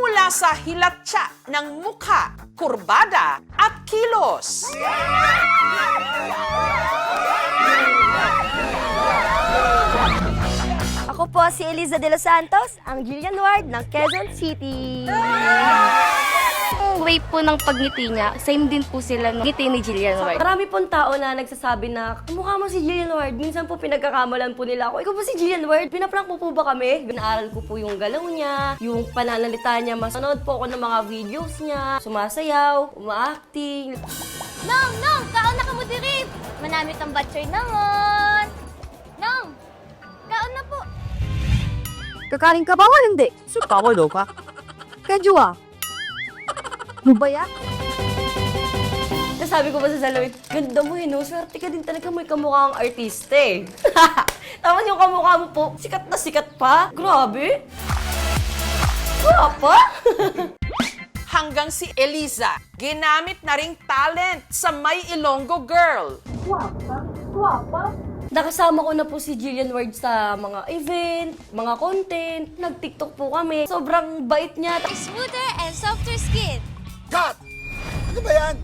mula sa hilatsa ng mukha, kurbada at kilos. Ako po si Eliza de los Santos, ang Jillian Ward ng Quezon City. Ang way po ng pagngiti niya, same din po sila ng ngiti ni Jillian Ward. Marami pong tao na nagsasabi na, mukha mo si Jillian Ward. Minsan po pinagkakamalan po nila ako. Ikaw po si Jillian Ward. Pinaprank mo po ba kami? Binaaral ko po yung galaw niya, yung pananalita niya. Manood po ako ng mga videos niya. Sumasayaw, uma-acting. Nong! Kaon na ka mo diri! Manamit ang batchoy naman! Nong! Kaon na po! Kakain ka ba o hindi? Sutawa daw ka. Kajua. Ano ba yan? Nasabi ko pa sa Salawin, ganda mo no? Swerte ka din talaga mo kamukha ang artista eh. Tapos yung kamukha mo po, sikat na sikat pa. Grabe. Wala pa. Hanggang si Eliza, ginamit na ring talent sa May Ilonggo Girl. Nakasama ko na po si Jillian Ward sa mga event, mga content. Nag-TikTok po kami. Sobrang bait niya. Smoother and softer skin. Cut! Ano ba yan?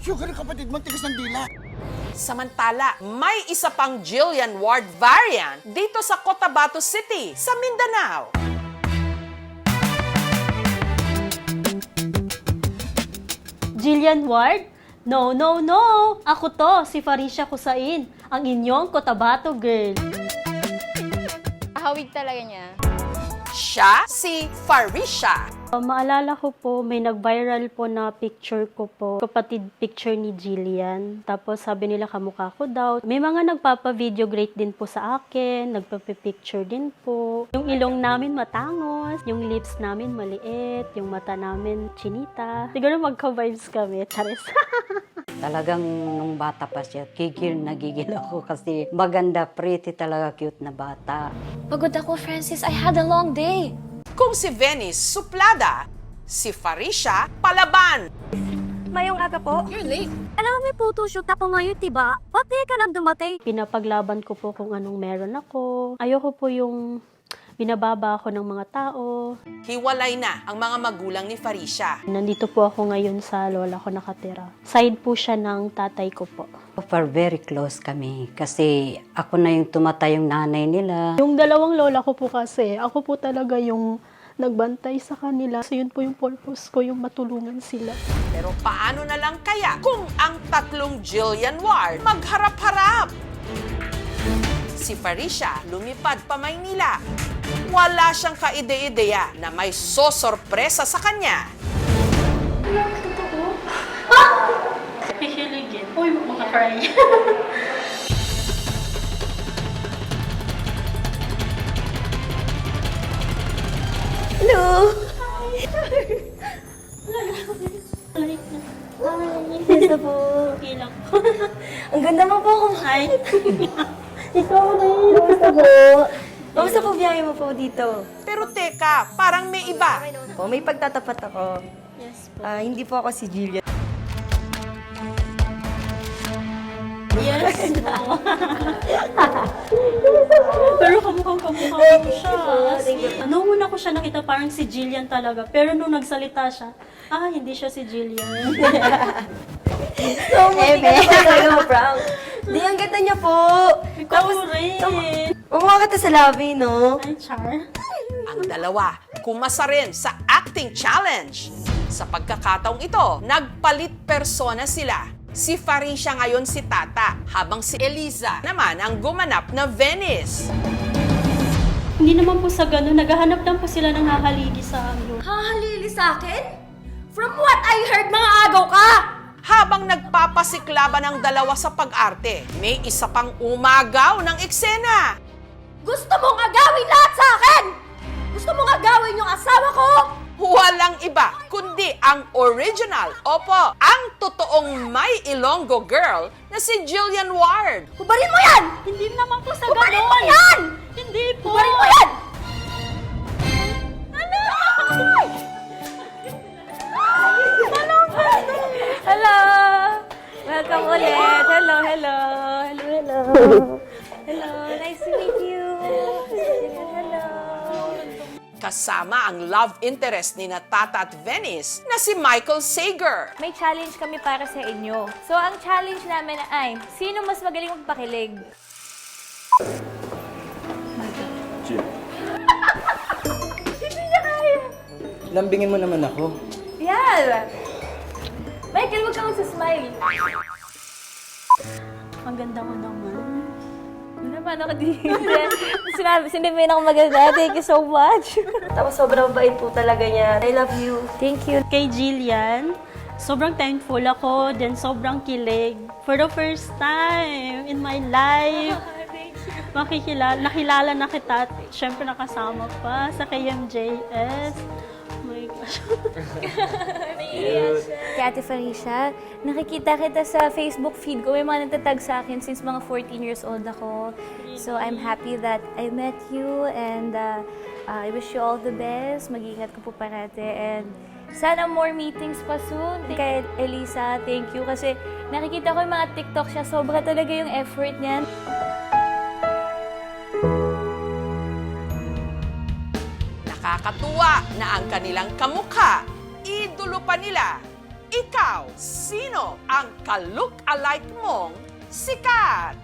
Sugar yung kapatid mo, tigas ng dila. Samantala, may isa pang Jillian Ward variant dito sa Cotabato City, sa Mindanao. Jillian Ward? No! Ako to, si Farisha Kusain, ang inyong Cotabato girl. Hawig talaga niya. Siya si Farisha. Maalala ko po, may nag-viral po na picture ko po. Kapatid picture ni Jillian. Tapos sabi nila kamukha ko daw. May mga nagpapa-video great din po sa akin. Nagpapa-picture din po. Yung ilong namin matangos. Yung lips namin maliit. Yung mata namin chinita. Siguro magka-vibes kami. Charis. Talagang nung bata pa siya, nagigil ako kasi maganda, pretty talaga, cute na bata. Pagod ako, Francis. I had a long day. Kung si Venice suplada, si Farisha palaban. Mayong aga po. You're late. Alam mo, may photoshoot ako ngayon, diba? Pati ka lang dumatay. Pinapaglaban ko po kung anong meron ako. Ayoko po yung binababa ako ng mga tao. Hiwalay na ang mga magulang ni Farisha. Nandito po ako ngayon sa lola ko nakatira. Side po siya ng tatay ko po. For very close kami kasi ako na yung tumatay yung nanay nila. Yung dalawang lola ko po kasi, ako po talaga yung nagbantay sa kanila. So yun po yung purpose ko, yung matulungan sila. Pero paano na lang kaya kung ang tatlong Jillian Ward magharap-harap? Si Farisha lumipad pa Maynila. Wala siyang kaide-ideya na may sosorpresa sa kanya. Hihiligin. Uy, makakry. Hello! Basta po. Okay lang. Ang ganda mo po kung Hi. Ikaw rin. Basta po. Kamusta po biyahe mo po dito? Pero teka, parang may iba. Po, may pagtatapat ako. Yes po. Hindi po ako si Jillian. Yes po. Pero kamukha ko siya. Noong una ko siya nakita, parang si Jillian talaga. Pero nung nagsalita siya, hindi siya si Jillian. So, hindi ka naman talaga ma-prank. Di, ang ganda niya po. Ikaw rin. Umuha ka sa labi, no? Ay, Char. Ang dalawa, kumasa rin sa acting challenge. Sa pagkakataong ito, nagpalit persona sila. Si Farisha ngayon si Tata, habang si Eliza naman ang gumanap na Venice. Hindi naman po sa ganun. Naghahanap lang po sila ng hahaligi sa amin. Hahalili sa akin? From what I heard, mga agaw ka! Habang nagpapasiklaban ang dalawa sa pag-arte, may isa pang umagaw ng eksena. Gusto mong agawin lahat sa akin! Gusto mong agawin yung asawa ko! Walang iba kundi ang original, opo, ang totoong May Ilonggo Girl na si Jillian Ward. Hubarin mo yan! Hindi naman po sa Hubarin ganun. mo yan! Hindi po. Hubarin mo yan! Hello! Welcome ulit! Hello! Hello, nice to meet you. Hello. kasama ang love interest ni Tata at Venice na si Michael Sager. May challenge kami para sa inyo. So, ang challenge namin ay, sino mas magaling magpakilig? Hindi niya kaya. Lambingin mo naman ako. Yan! Michael, huwag ka magsasmile. Ang ganda mo naman. Ano naman ako dito? Sinabi ako maganda. Thank you so much. Tapos sobrang bait po talaga niya. I love you. Thank you. Kay Jillian, sobrang thankful ako, then sobrang kilig. For the first time in my life, nakilala na kita at syempre nakasama pa sa KMJS. Oh my gosh. Kay Ate Faricia, nakikita kita sa Facebook feed ko. May mga nagtatag sa akin since mga 14 years old ako. So I'm happy that I met you and I wish you all the best. Mag-ingat ka po parate and sana more meetings pa soon. Kay Elisa, thank you kasi nakikita ko yung mga TikTok siya. Sobra talaga yung effort niya. Nakakatuwa na ang kanilang kamukha, idolo pa nila. Ikaw, sino ang ka-look-alike mong sikat?